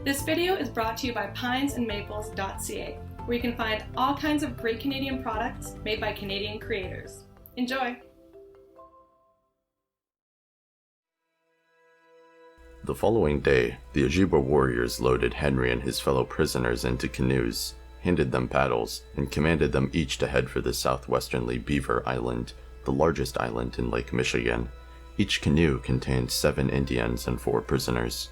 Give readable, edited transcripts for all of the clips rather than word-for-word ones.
This video is brought to you by pinesandmaples.ca, where you can find all kinds of great Canadian products made by Canadian creators. Enjoy! The following day, the Ojibwa warriors loaded Henry and his fellow prisoners into canoes, handed them paddles, and commanded them each to head for the southwesternly Beaver Island, the largest island in Lake Michigan. Each canoe contained 7 Indians and 4 prisoners.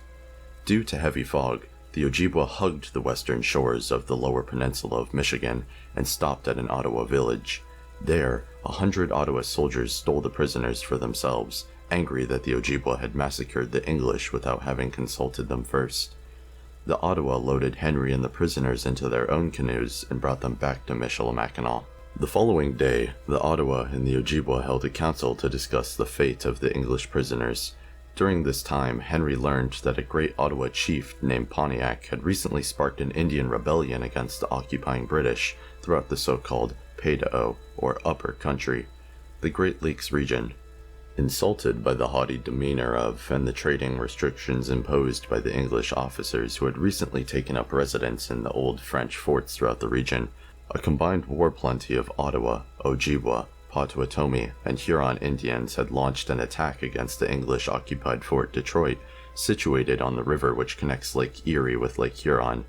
Due to heavy fog, the Ojibwa hugged the western shores of the lower peninsula of Michigan and stopped at an Ottawa village. There, 100 Ottawa soldiers stole the prisoners for themselves, angry that the Ojibwa had massacred the English without having consulted them first. The Ottawa loaded Henry and the prisoners into their own canoes and brought them back to Michilimackinac. The following day, the Ottawa and the Ojibwa held a council to discuss the fate of the English prisoners. During this time, Henry learned that a great Ottawa chief named Pontiac had recently sparked an Indian rebellion against the occupying British throughout the so-called Pedlars, or Upper Country, the Great Lakes region. Insulted by the haughty demeanor of and the trading restrictions imposed by the English officers who had recently taken up residence in the old French forts throughout the region, a combined war plenty of Ottawa, Ojibwa, Potawatomi, and Huron Indians had launched an attack against the English-occupied Fort Detroit, situated on the river which connects Lake Erie with Lake Huron.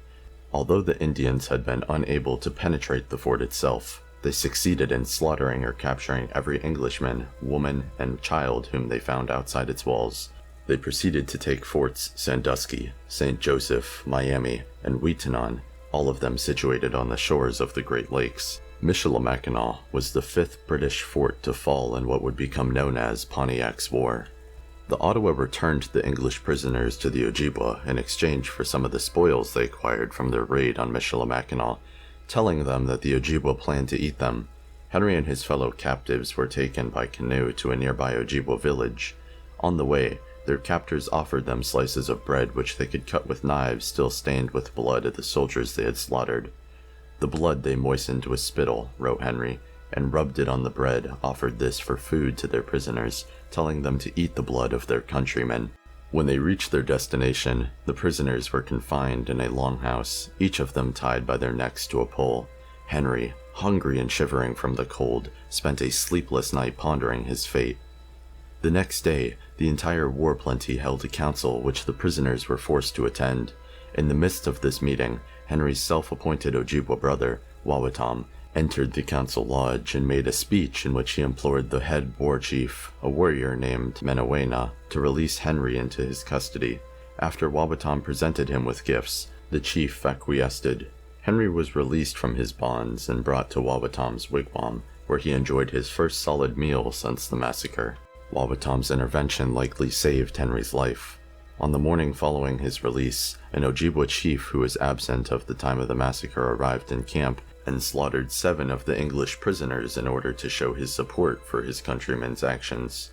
Although the Indians had been unable to penetrate the fort itself, they succeeded in slaughtering or capturing every Englishman, woman, and child whom they found outside its walls. They proceeded to take Forts Sandusky, St. Joseph, Miami, and Wheaton, all of them situated on the shores of the Great Lakes. Michilimackinac was the 5th British fort to fall in what would become known as Pontiac's War. The Ottawa returned the English prisoners to the Ojibwa in exchange for some of the spoils they acquired from their raid on Michilimackinac, telling them that the Ojibwa planned to eat them. Henry and his fellow captives were taken by canoe to a nearby Ojibwa village. On the way, their captors offered them slices of bread which they could cut with knives still stained with blood of the soldiers they had slaughtered. The blood they moistened with spittle, wrote Henry, and rubbed it on the bread, offered this for food to their prisoners, telling them to eat the blood of their countrymen. When they reached their destination, the prisoners were confined in a longhouse, each of them tied by their necks to a pole. Henry, hungry and shivering from the cold, spent a sleepless night pondering his fate. The next day, the entire war plenty held a council which the prisoners were forced to attend. In the midst of this meeting, Henry's self-appointed Ojibwa brother, Wawatam, entered the council lodge and made a speech in which he implored the head war chief, a warrior named Menawena, to release Henry into his custody. After Wawatam presented him with gifts, the chief acquiesced. Henry was released from his bonds and brought to Wawatam's wigwam, where he enjoyed his first solid meal since the massacre. Wawatam's intervention likely saved Henry's life. On the morning following his release, an Ojibwa chief who was absent of the time of the massacre arrived in camp and slaughtered 7 of the English prisoners in order to show his support for his countrymen's actions.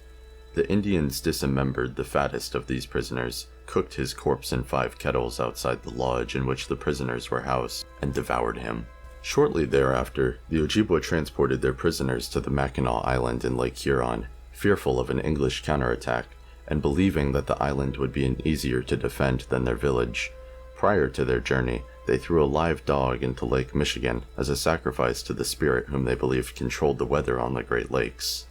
The Indians dismembered the fattest of these prisoners, cooked his corpse in 5 kettles outside the lodge in which the prisoners were housed, and devoured him. Shortly thereafter, the Ojibwa transported their prisoners to the Mackinac Island in Lake Huron, fearful of an English counterattack, and believing that the island would be easier to defend than their village. Prior to their journey, they threw a live dog into Lake Michigan as a sacrifice to the spirit whom they believed controlled the weather on the Great Lakes.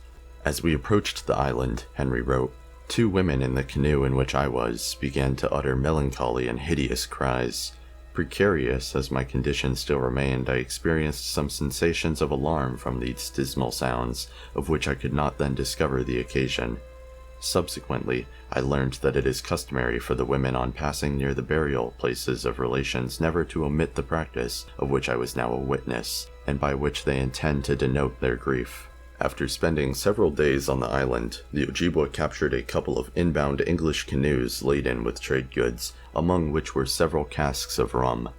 As we approached the island, Henry wrote, 2 women in the canoe in which I was began to utter melancholy and hideous cries. Precarious as my condition still remained, I experienced some sensations of alarm from these dismal sounds, of which I could not then discover the occasion. Subsequently, I learned that it is customary for the women on passing near the burial places of relations never to omit the practice of which I was now a witness, and by which they intend to denote their grief. After spending several days on the island, the Ojibwa captured a couple of inbound English canoes laden with trade goods, among which were several casks of rum.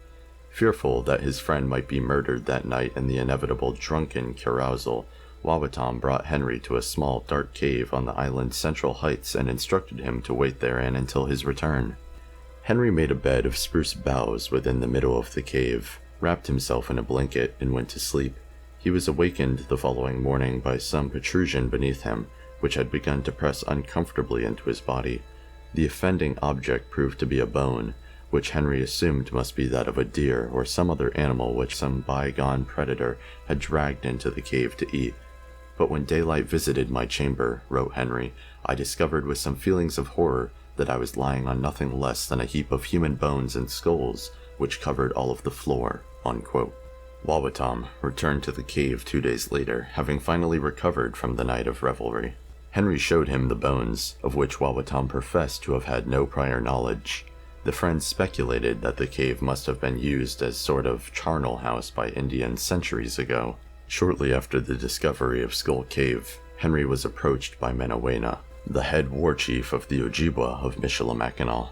Fearful that his friend might be murdered that night in the inevitable drunken carousal, Wawatam brought Henry to a small dark cave on the island's central heights and instructed him to wait therein until his return. Henry made a bed of spruce boughs within the middle of the cave, wrapped himself in a blanket, and went to sleep. He was awakened the following morning by some protrusion beneath him, which had begun to press uncomfortably into his body. The offending object proved to be a bone. which Henry assumed must be that of a deer or some other animal which some bygone predator had dragged into the cave to eat. But when daylight visited my chamber, wrote Henry, I discovered with some feelings of horror that I was lying on nothing less than a heap of human bones and skulls, which covered all of the floor." Unquote. Wawatam returned to the cave 2 days later, having finally recovered from the night of revelry. Henry showed him the bones, of which Wawatam professed to have had no prior knowledge. The friends speculated that the cave must have been used as sort of charnel house by Indians centuries ago. Shortly after the discovery of Skull Cave, Henry was approached by Menawena, the head war chief of the Ojibwa of Michilimackinac.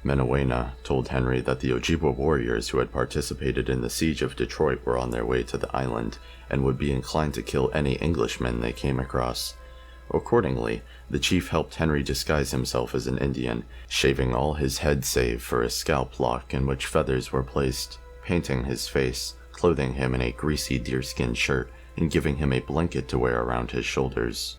Menawena told Henry that the Ojibwa warriors who had participated in the siege of Detroit were on their way to the island, and would be inclined to kill any Englishmen they came across. Accordingly, the chief helped Henry disguise himself as an Indian, shaving all his head save for a scalp lock in which feathers were placed, painting his face, clothing him in a greasy deerskin shirt, and giving him a blanket to wear around his shoulders.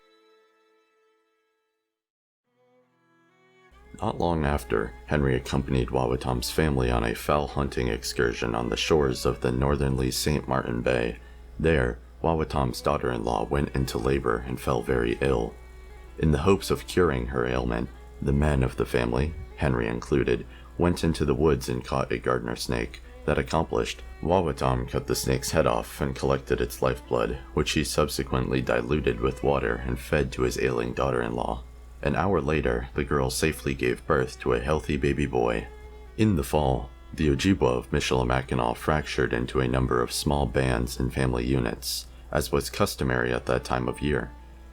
Not long after, Henry accompanied Wawatam's family on a fowl hunting excursion on the shores of the northernly St. Martin Bay. There, Wawatam's daughter-in-law went into labor and fell very ill. In the hopes of curing her ailment, the men of the family, Henry included, went into the woods and caught a gardener snake. That accomplished, Wawatam cut the snake's head off and collected its lifeblood, which he subsequently diluted with water and fed to his ailing daughter-in-law. An hour later, the girl safely gave birth to a healthy baby boy. In the fall, the Ojibwa of Michilimackinac fractured into a number of small bands and family units, as was customary at that time of year.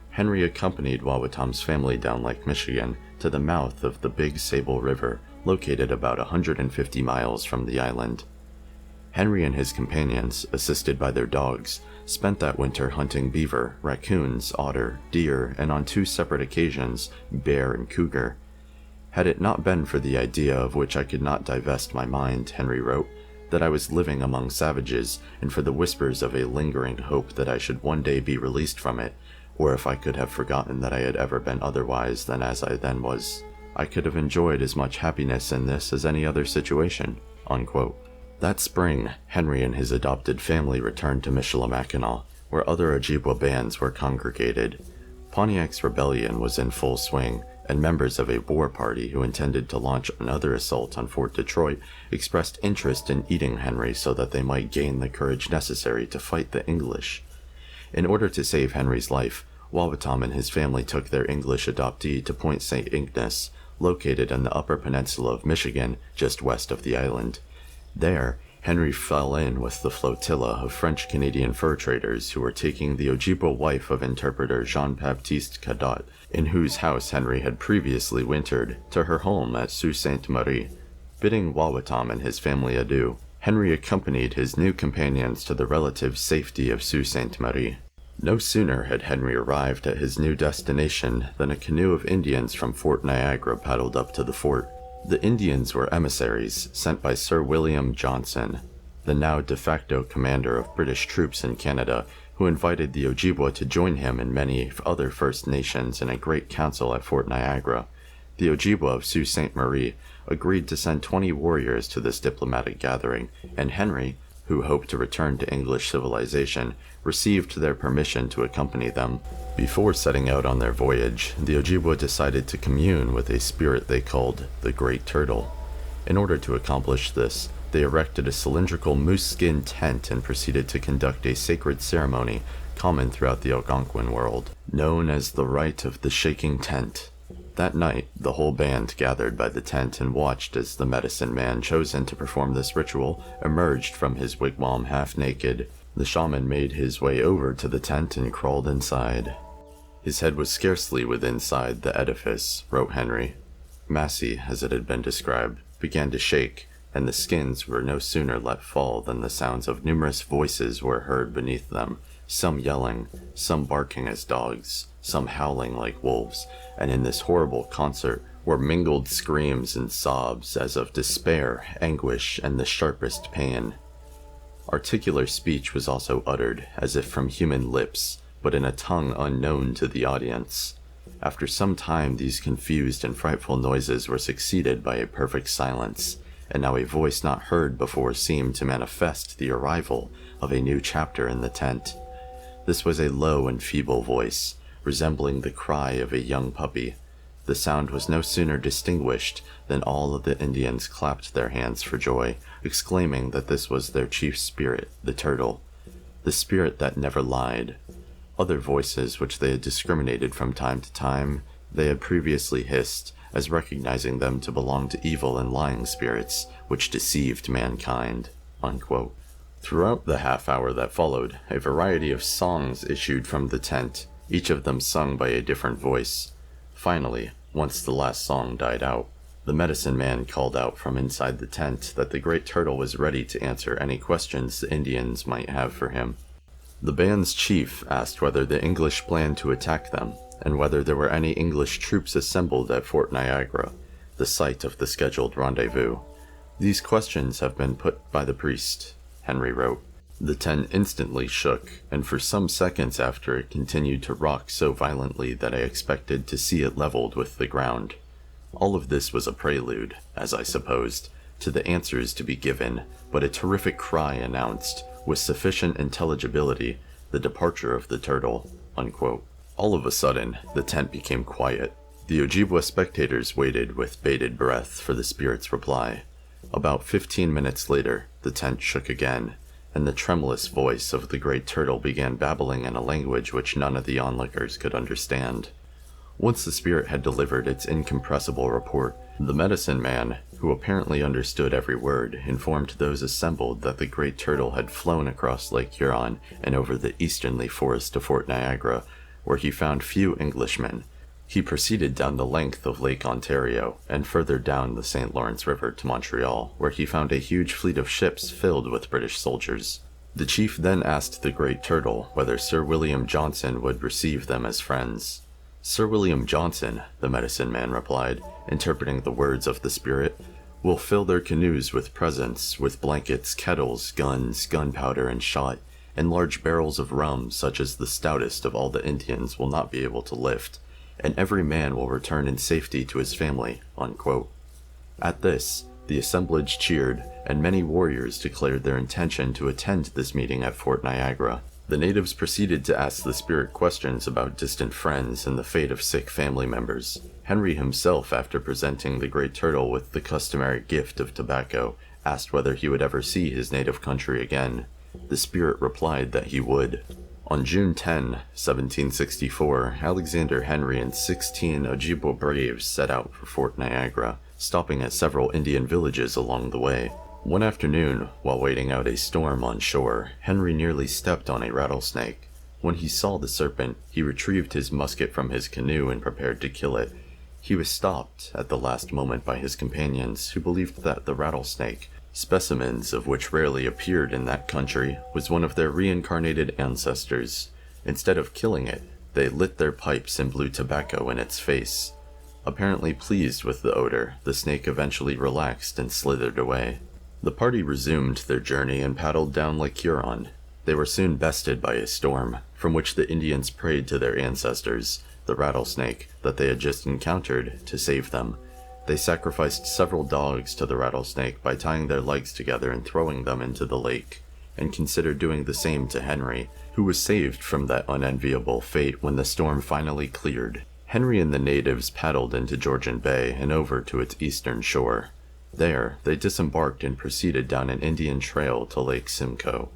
Henry accompanied Wawatam's family down Lake Michigan to the mouth of the Big Sable River, located about 150 miles from the island. Henry and his companions, assisted by their dogs, spent that winter hunting beaver, raccoons, otter, deer, and on 2 separate occasions, bear and cougar. Had it not been for the idea of which I could not divest my mind, Henry wrote, that I was living among savages, and for the whispers of a lingering hope that I should one day be released from it, or if I could have forgotten that I had ever been otherwise than as I then was, I could have enjoyed as much happiness in this as any other situation." Unquote. That spring, Henry and his adopted family returned to Michilimackinac, where other Ojibwa bands were congregated. Pontiac's rebellion was in full swing, and members of a war party who intended to launch another assault on Fort Detroit expressed interest in eating Henry so that they might gain the courage necessary to fight the English. In order to save Henry's life, Wawatam and his family took their English adoptee to Point St. Ignace, located in the upper peninsula of Michigan, just west of the island. There, Henry fell in with the flotilla of French-Canadian fur traders who were taking the Ojibwa wife of interpreter Jean-Baptiste Cadot, in whose house Henry had previously wintered, to her home at Sault Ste. Marie. Bidding Wawatam and his family adieu, Henry accompanied his new companions to the relative safety of Sault Ste. Marie. No sooner had Henry arrived at his new destination than a canoe of Indians from Fort Niagara paddled up to the fort. The Indians were emissaries sent by Sir William Johnson, the now de facto commander of British troops in Canada, who invited the Ojibwa to join him and many other First Nations in a great council at Fort Niagara. The Ojibwa of Sault Ste. Marie agreed to send 20 warriors to this diplomatic gathering, and Henry, who hoped to return to English civilization, received their permission to accompany them. Before setting out on their voyage, the Ojibwa decided to commune with a spirit they called the Great Turtle. In order to accomplish this, they erected a cylindrical moose skin tent and proceeded to conduct a sacred ceremony common throughout the Algonquin world, known as the Rite of the Shaking Tent. That night, the whole band gathered by the tent and watched as the medicine man chosen to perform this ritual emerged from his wigwam half naked. The shaman made his way over to the tent and crawled inside. His head was scarcely within inside the edifice, wrote Henry. Massey, as it had been described, began to shake, and the skins were no sooner let fall than the sounds of numerous voices were heard beneath them, some yelling, some barking as dogs, some howling like wolves, and in this horrible concert were mingled screams and sobs as of despair, anguish, and the sharpest pain. Articular speech was also uttered, as if from human lips, but in a tongue unknown to the audience. After some time these confused and frightful noises were succeeded by a perfect silence, and now a voice not heard before seemed to manifest the arrival of a new chapter in the tent. This was a low and feeble voice, resembling the cry of a young puppy. The sound was no sooner distinguished than all of the Indians clapped their hands for joy, exclaiming that this was their chief spirit, the turtle, the spirit that never lied. Other voices which they had discriminated from time to time, they had previously hissed, as recognizing them to belong to evil and lying spirits, which deceived mankind." Unquote. Throughout the half hour that followed, a variety of songs issued from the tent, each of them sung by a different voice. Finally, once the last song died out, the medicine man called out from inside the tent that the great turtle was ready to answer any questions the Indians might have for him. The band's chief asked whether the English planned to attack them, and whether there were any English troops assembled at Fort Niagara, the site of the scheduled rendezvous. "These questions have been put by the priest," Henry wrote. The tent instantly shook, and for some seconds after it continued to rock so violently that I expected to see it leveled with the ground. All of this was a prelude, as I supposed, to the answers to be given, but a terrific cry announced, with sufficient intelligibility, the departure of the turtle. Unquote. All of a sudden, the tent became quiet. The Ojibwa spectators waited with bated breath for the spirit's reply. About 15 minutes later, the tent shook again, and the tremulous voice of the great turtle began babbling in a language which none of the onlookers could understand. Once the spirit had delivered its incompressible report, the medicine man, who apparently understood every word, informed those assembled that the great turtle had flown across Lake Huron and over the easternly forest to Fort Niagara, where he found few Englishmen. He proceeded down the length of Lake Ontario, and further down the St. Lawrence River to Montreal, where he found a huge fleet of ships filled with British soldiers. The chief then asked the great turtle whether Sir William Johnson would receive them as friends. "Sir William Johnson," the medicine man replied, interpreting the words of the spirit, "will fill their canoes with presents, with blankets, kettles, guns, gunpowder, and shot, and large barrels of rum such as the stoutest of all the Indians will not be able to lift, and every man will return in safety to his family." Unquote. At this, the assemblage cheered, and many warriors declared their intention to attend this meeting at Fort Niagara. The natives proceeded to ask the spirit questions about distant friends and the fate of sick family members. Henry himself, after presenting the great turtle with the customary gift of tobacco, asked whether he would ever see his native country again. The spirit replied that he would. On June 10, 1764, Alexander Henry and 16 Ojibwa braves set out for Fort Niagara, stopping at several Indian villages along the way. One afternoon, while waiting out a storm on shore, Henry nearly stepped on a rattlesnake. When he saw the serpent, he retrieved his musket from his canoe and prepared to kill it. He was stopped at the last moment by his companions, who believed that the rattlesnake, specimens of which rarely appeared in that country, was one of their reincarnated ancestors. Instead of killing it, they lit their pipes and blew tobacco in its face. Apparently pleased with the odor, the snake eventually relaxed and slithered away. The party resumed their journey and paddled down Lake Huron. They were soon bested by a storm, from which the Indians prayed to their ancestors, the rattlesnake, that they had just encountered, to save them. They sacrificed several dogs to the rattlesnake by tying their legs together and throwing them into the lake, and considered doing the same to Henry, who was saved from that unenviable fate when the storm finally cleared. Henry and the natives paddled into Georgian Bay and over to its eastern shore. There, they disembarked and proceeded down an Indian trail to Lake Simcoe.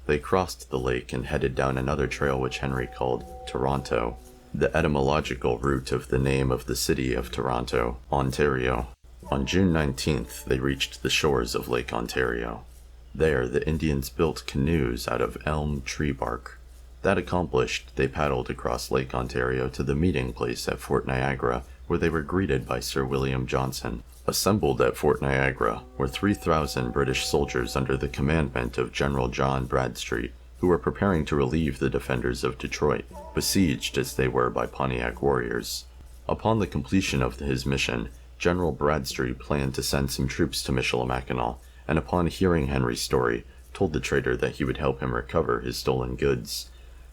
They crossed the lake and headed down another trail which Henry called Toronto, the etymological root of the name of the city of Toronto, Ontario. On June 19th, they reached the shores of Lake Ontario. There, the Indians built canoes out of elm tree bark. That accomplished, they paddled across Lake Ontario to the meeting place at Fort Niagara, where they were greeted by Sir William Johnson. Assembled at Fort Niagara were 3,000 British soldiers under the commandment of General John Bradstreet, who were preparing to relieve the defenders of Detroit, besieged as they were by Pontiac warriors. Upon the completion of his mission, General Bradstreet planned to send some troops to Michilimackinac, and upon hearing Henry's story, told the traitor that he would help him recover his stolen goods.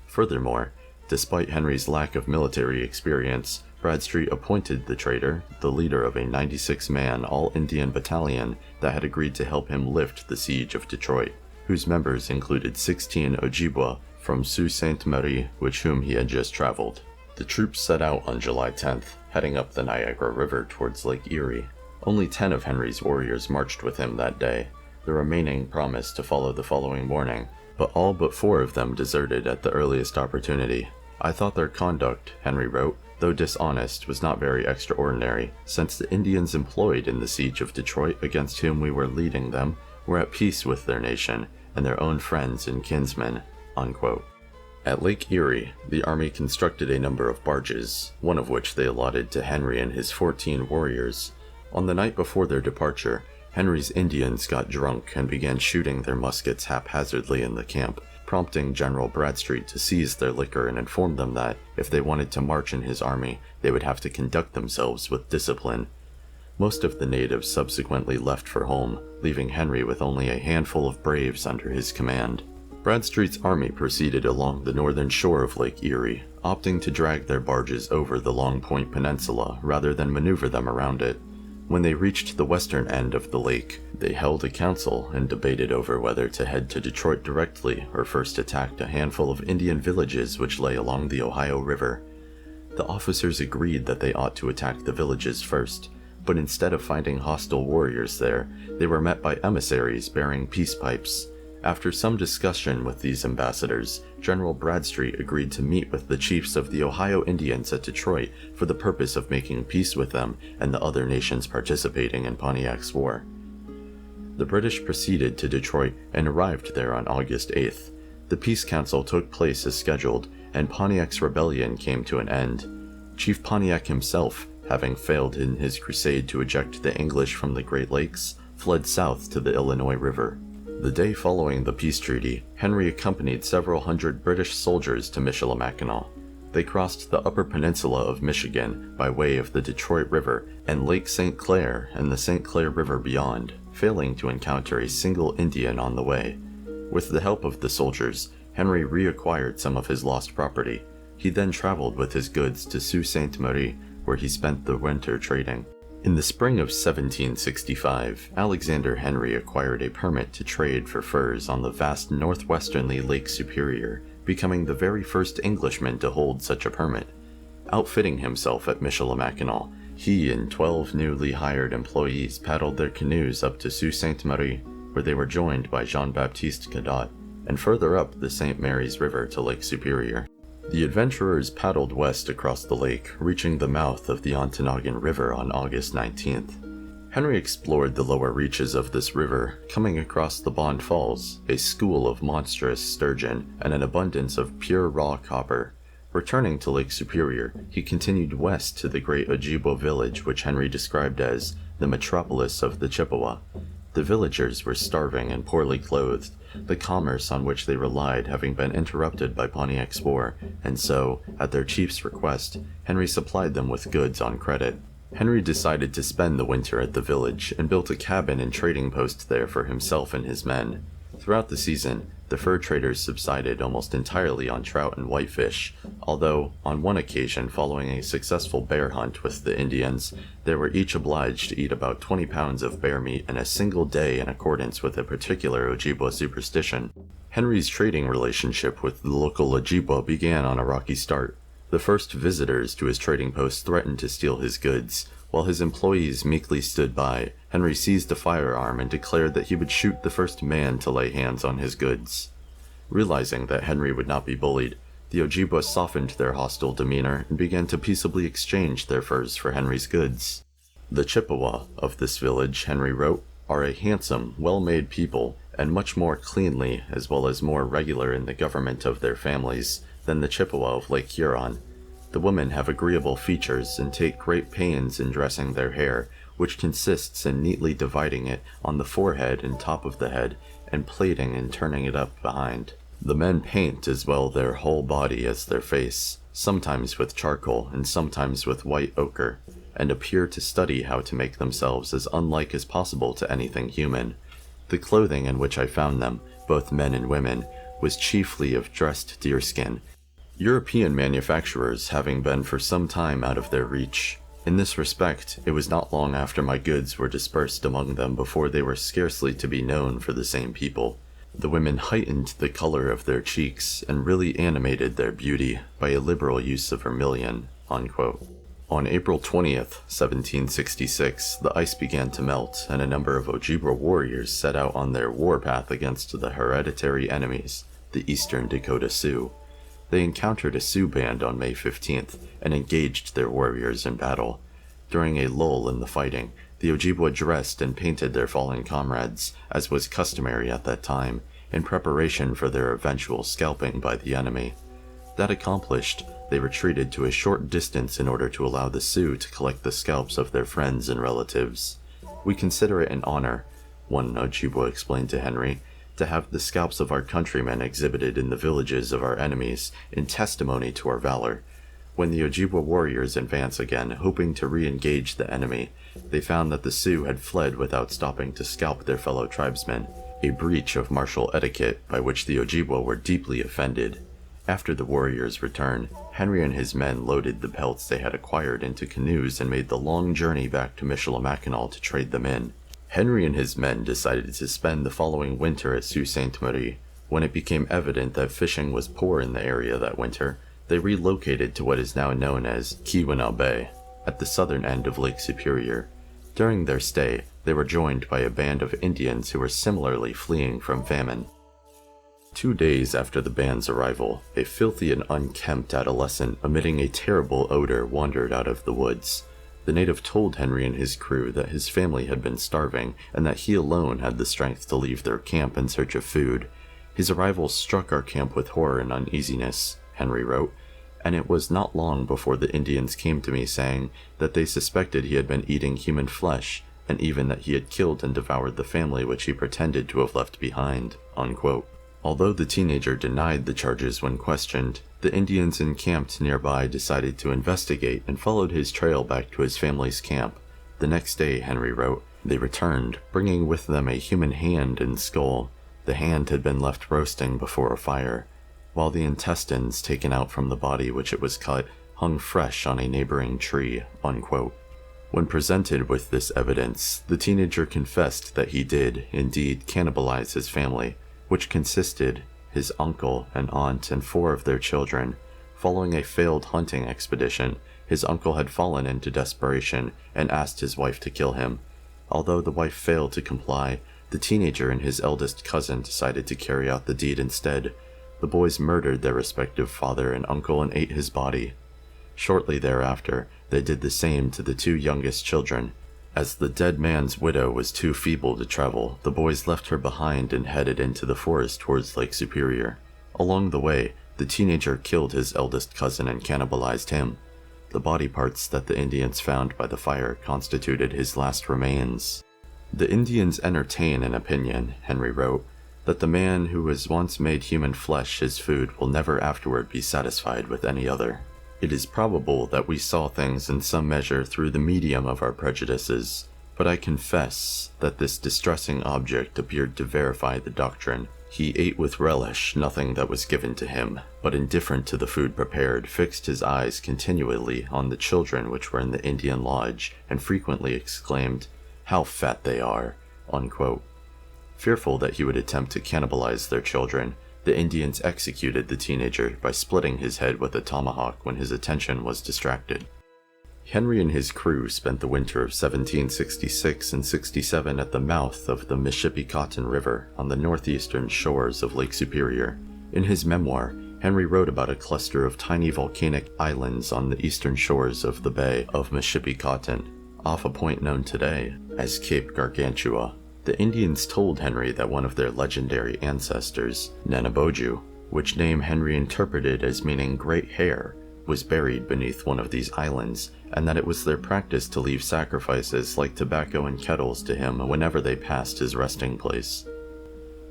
Furthermore, despite Henry's lack of military experience, Bradstreet appointed the trader the leader of a 96-man all-Indian battalion that had agreed to help him lift the siege of Detroit, whose members included 16 Ojibwa from Sault Ste. Marie, with whom he had just traveled. The troops set out on July 10th, heading up the Niagara River towards Lake Erie. Only 10 of Henry's warriors marched with him that day. The remaining promised to follow the following morning, but all but 4 of them deserted at the earliest opportunity. I thought their conduct, Henry wrote, though dishonest, was not very extraordinary, since the Indians employed in the siege of Detroit against whom we were leading them were at peace with their nation and their own friends and kinsmen." Unquote. At Lake Erie, the army constructed a number of barges, one of which they allotted to Henry and his 14 warriors. On the night before their departure, Henry's Indians got drunk and began shooting their muskets haphazardly in the camp, prompting General Bradstreet to seize their liquor and inform them that, if they wanted to march in his army, they would have to conduct themselves with discipline. Most of the natives subsequently left for home, leaving Henry with only a handful of braves under his command. Bradstreet's army proceeded along the northern shore of Lake Erie, opting to drag their barges over the Long Point Peninsula rather than maneuver them around it. When they reached the western end of the lake, they held a council and debated over whether to head to Detroit directly or first attack a handful of Indian villages which lay along the Ohio River. The officers agreed that they ought to attack the villages first, but instead of finding hostile warriors there, they were met by emissaries bearing peace pipes. After some discussion with these ambassadors, General Bradstreet agreed to meet with the chiefs of the Ohio Indians at Detroit for the purpose of making peace with them and the other nations participating in Pontiac's war. The British proceeded to Detroit and arrived there on August 8th. The peace council took place as scheduled, and Pontiac's rebellion came to an end. Chief Pontiac himself, having failed in his crusade to eject the English from the Great Lakes, fled south to the Illinois River. The day following the peace treaty, Henry accompanied several hundred British soldiers to Michilimackinac. They crossed the upper peninsula of Michigan by way of the Detroit River and Lake St. Clair and the St. Clair River beyond, failing to encounter a single Indian on the way. With the help of the soldiers, Henry reacquired some of his lost property. He then traveled with his goods to Sault Ste. Marie, where he spent the winter trading. In the spring of 1765, Alexander Henry acquired a permit to trade for furs on the vast northwesternly Lake Superior, becoming the very first Englishman to hold such a permit. Outfitting himself at Michilimackinac, he and 12 newly hired employees paddled their canoes up to Sault Ste. Marie, where they were joined by Jean-Baptiste Cadot, and further up the St. Mary's River to Lake Superior. The adventurers paddled west across the lake, reaching the mouth of the Ontonagon River on August 19th. Henry explored the lower reaches of this river, coming across the Bond Falls, a school of monstrous sturgeon, and an abundance of pure raw copper. Returning to Lake Superior, he continued west to the great Ojibwa village which Henry described as the metropolis of the Chippewa. The villagers were starving and poorly clothed, the commerce on which they relied having been interrupted by Pontiac's war, and so, at their chief's request, Henry supplied them with goods on credit. Henry decided to spend the winter at the village and built a cabin and trading post there for himself and his men. Throughout the season, the fur traders subsided almost entirely on trout and whitefish, although, on one occasion following a successful bear hunt with the Indians, they were each obliged to eat about 20 pounds of bear meat in a single day in accordance with a particular Ojibwa superstition. Henry's trading relationship with the local Ojibwa began on a rocky start. The first visitors to his trading post threatened to steal his goods. While his employees meekly stood by, Henry seized a firearm and declared that he would shoot the first man to lay hands on his goods. Realizing that Henry would not be bullied, the Ojibwa softened their hostile demeanor and began to peaceably exchange their furs for Henry's goods. The Chippewa of this village, Henry wrote, are a handsome, well-made people, and much more cleanly, as well as more regular in the government of their families, than the Chippewa of Lake Huron. The women have agreeable features and take great pains in dressing their hair, which consists in neatly dividing it on the forehead and top of the head, and plaiting and turning it up behind. The men paint as well their whole body as their face, sometimes with charcoal and sometimes with white ochre, and appear to study how to make themselves as unlike as possible to anything human. The clothing in which I found them, both men and women, was chiefly of dressed deerskin. European manufacturers having been for some time out of their reach. In this respect, it was not long after my goods were dispersed among them before they were scarcely to be known for the same people. The women heightened the color of their cheeks and really animated their beauty by a liberal use of vermilion." Unquote. On April 20th, 1766, the ice began to melt, and a number of Ojibwa warriors set out on their warpath against the hereditary enemies, the Eastern Dakota Sioux. They encountered a Sioux band on May 15th and engaged their warriors in battle. During a lull in the fighting, the Ojibwa dressed and painted their fallen comrades, as was customary at that time, in preparation for their eventual scalping by the enemy. That accomplished, they retreated to a short distance in order to allow the Sioux to collect the scalps of their friends and relatives. "We consider it an honor," one Ojibwa explained to Henry, "to have the scalps of our countrymen exhibited in the villages of our enemies in testimony to our valor." When the Ojibwa warriors advanced again, hoping to re-engage the enemy, they found that the Sioux had fled without stopping to scalp their fellow tribesmen, a breach of martial etiquette by which the Ojibwa were deeply offended. After the warriors' return, Henry and his men loaded the pelts they had acquired into canoes and made the long journey back to Michilimackinac to trade them in. Henry and his men decided to spend the following winter at Sault Ste. Marie. When it became evident that fishing was poor in the area that winter, they relocated to what is now known as Keweenaw Bay, at the southern end of Lake Superior. During their stay, they were joined by a band of Indians who were similarly fleeing from famine. 2 days after the band's arrival, a filthy and unkempt adolescent emitting a terrible odor wandered out of the woods. The native told Henry and his crew that his family had been starving and that he alone had the strength to leave their camp in search of food. "His arrival struck our camp with horror and uneasiness," Henry wrote, "and it was not long before the Indians came to me saying that they suspected he had been eating human flesh, and even that he had killed and devoured the family which he pretended to have left behind." Unquote. Although the teenager denied the charges when questioned, the Indians encamped nearby decided to investigate and followed his trail back to his family's camp. The next day, Henry wrote, they returned, bringing with them a human hand and skull. The hand had been left roasting before a fire, while the intestines taken out from the body which it was cut hung fresh on a neighboring tree. Unquote. When presented with this evidence, the teenager confessed that he did, indeed, cannibalize his family, which consisted his uncle and aunt and 4 of their children. Following a failed hunting expedition, his uncle had fallen into desperation and asked his wife to kill him. Although the wife failed to comply, the teenager and his eldest cousin decided to carry out the deed instead. The boys murdered their respective father and uncle and ate his body. Shortly thereafter, they did the same to the 2 youngest children. As the dead man's widow was too feeble to travel, the boys left her behind and headed into the forest towards Lake Superior. Along the way, the teenager killed his eldest cousin and cannibalized him. The body parts that the Indians found by the fire constituted his last remains. "The Indians entertain an opinion," Henry wrote, "that the man who has once made human flesh his food will never afterward be satisfied with any other. It is probable that we saw things in some measure through the medium of our prejudices, but I confess that this distressing object appeared to verify the doctrine. He ate with relish nothing that was given to him, but indifferent to the food prepared, fixed his eyes continually on the children which were in the Indian lodge, and frequently exclaimed, 'How fat they are!' Unquote. Fearful that he would attempt to cannibalize their children, the Indians executed the teenager by splitting his head with a tomahawk when his attention was distracted. Henry and his crew spent the winter of 1766 and 67 at the mouth of the Michipicoten River on the northeastern shores of Lake Superior. In his memoir, Henry wrote about a cluster of tiny volcanic islands on the eastern shores of the Bay of Michipicoten, off a point known today as Cape Gargantua. The Indians told Henry that one of their legendary ancestors, Nanaboju, which name Henry interpreted as meaning great hair, was buried beneath one of these islands, and that it was their practice to leave sacrifices like tobacco and kettles to him whenever they passed his resting place.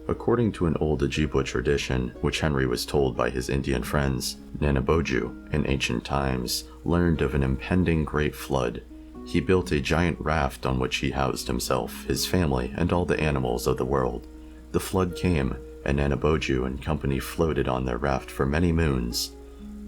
According to an old Ojibwa tradition, which Henry was told by his Indian friends, Nanaboju, in ancient times, learned of an impending great flood. He built a giant raft on which he housed himself, his family, and all the animals of the world. The flood came, and Nanaboju and company floated on their raft for many moons.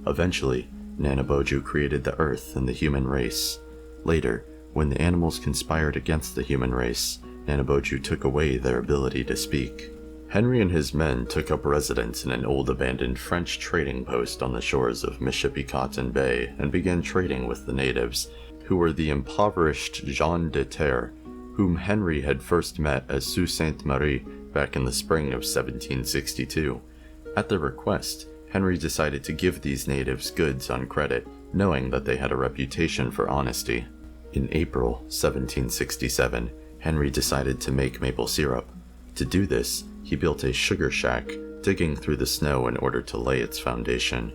Eventually, Nanaboju created the earth and the human race. Later, when the animals conspired against the human race, Nanaboju took away their ability to speak. Henry and his men took up residence in an old abandoned French trading post on the shores of Michipicoten Bay and began trading with the natives, who were the impoverished gens de terre, whom Henry had first met as Sault Ste. Marie back in the spring of 1762. At their request, Henry decided to give these natives goods on credit, knowing that they had a reputation for honesty. In April 1767, Henry decided to make maple syrup. To do this, he built a sugar shack, digging through the snow in order to lay its foundation.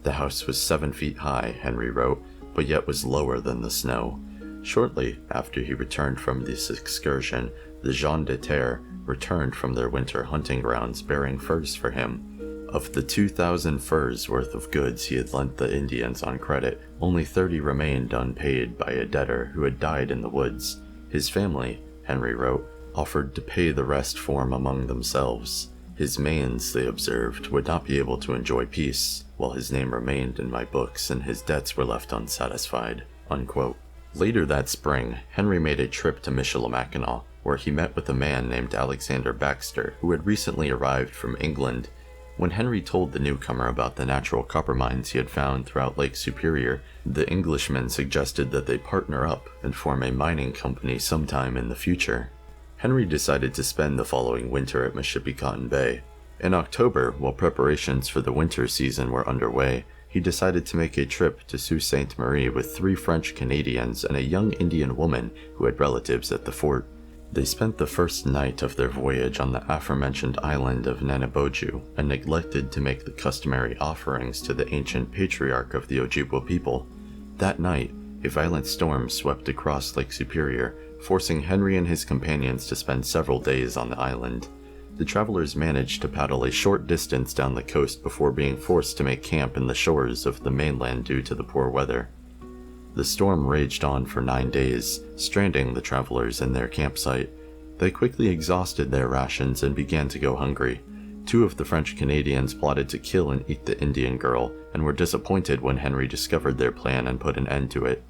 The house was 7 feet high, Henry wrote, but yet was lower than the snow. Shortly after he returned from this excursion, the gens de terre returned from their winter hunting grounds bearing furs for him. Of the 2,000 furs worth of goods he had lent the Indians on credit, only 30 remained unpaid by a debtor who had died in the woods. His family, Henry wrote, offered to pay the rest for him among themselves. His manes, they observed, would not be able to enjoy peace, while his name remained in my books and his debts were left unsatisfied. Unquote. Later that spring, Henry made a trip to Michilimackinac, where he met with a man named Alexander Baxter, who had recently arrived from England. When Henry told the newcomer about the natural copper mines he had found throughout Lake Superior, the Englishman suggested that they partner up and form a mining company sometime in the future. Henry decided to spend the following winter at Michipicoten Bay. In October, while preparations for the winter season were underway, he decided to make a trip to Sault Ste. Marie with 3 French Canadians and a young Indian woman who had relatives at the fort. They spent the first night of their voyage on the aforementioned island of Nanaboju and neglected to make the customary offerings to the ancient patriarch of the Ojibwa people. That night, a violent storm swept across Lake Superior, forcing Henry and his companions to spend several days on the island. The travelers managed to paddle a short distance down the coast before being forced to make camp in the shores of the mainland due to the poor weather. The storm raged on for 9 days, stranding the travelers in their campsite. They quickly exhausted their rations and began to go hungry. 2 of the French Canadians plotted to kill and eat the Indian girl, and were disappointed when Henry discovered their plan and put an end to it.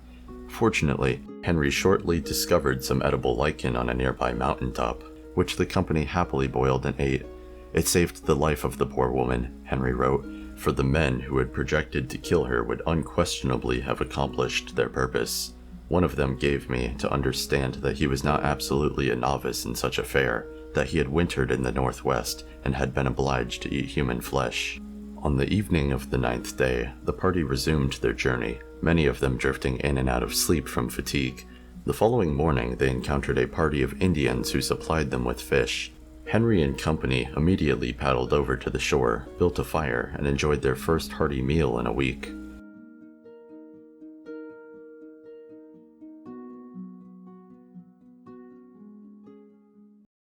Fortunately, Henry shortly discovered some edible lichen on a nearby mountaintop, which the company happily boiled and ate. It saved the life of the poor woman, Henry wrote, for the men who had projected to kill her would unquestionably have accomplished their purpose. One of them gave me to understand that he was not absolutely a novice in such a fare, that he had wintered in the Northwest and had been obliged to eat human flesh. On the evening of the 9th day, the party resumed their journey, many of them drifting in and out of sleep from fatigue. The following morning, they encountered a party of Indians who supplied them with fish. Henry and company immediately paddled over to the shore, built a fire, and enjoyed their first hearty meal in a week.